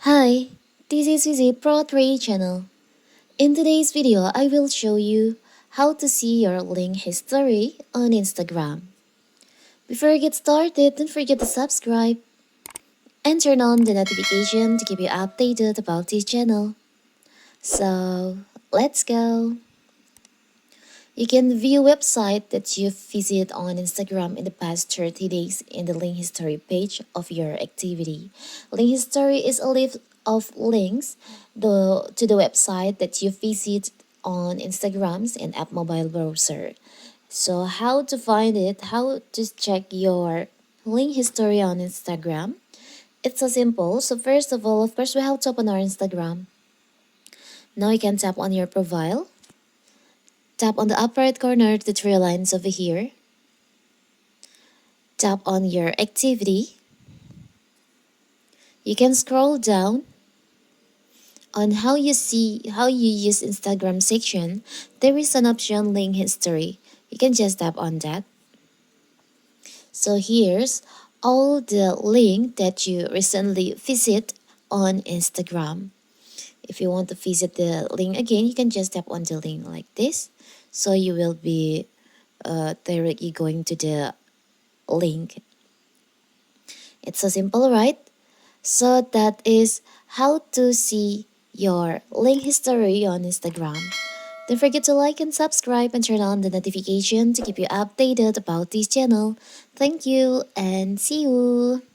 Hi, this is Visit Pro 3 channel. In today's video, I will show you how to see your link history on Instagram. Before you get started, don't forget to subscribe and turn on the notification to keep you updated about this channel. So, let's go! You can view website that you've visited on Instagram in the past 30 days in the link history page of your activity. Link history is a list of links to the website that you visit on Instagrams and app mobile browser. So how to find it, how to check your link history on Instagram? It's so simple. So first of all, of course, we have to open our Instagram. Now you can tap on your profile. Tap on the upper right corner, the three lines over here. Tap on your activity. You can scroll down on how you use Instagram section. There is an option link history. You can just tap on that. So here's all the link that you recently visit on Instagram. If you want to visit the link again, you can just tap on the link like this. So you will be directly going to the link. It's so simple, right? So that is how to see your link history on Instagram. Don't forget to like and subscribe and turn on the notification to keep you updated about this channel. Thank you and see you!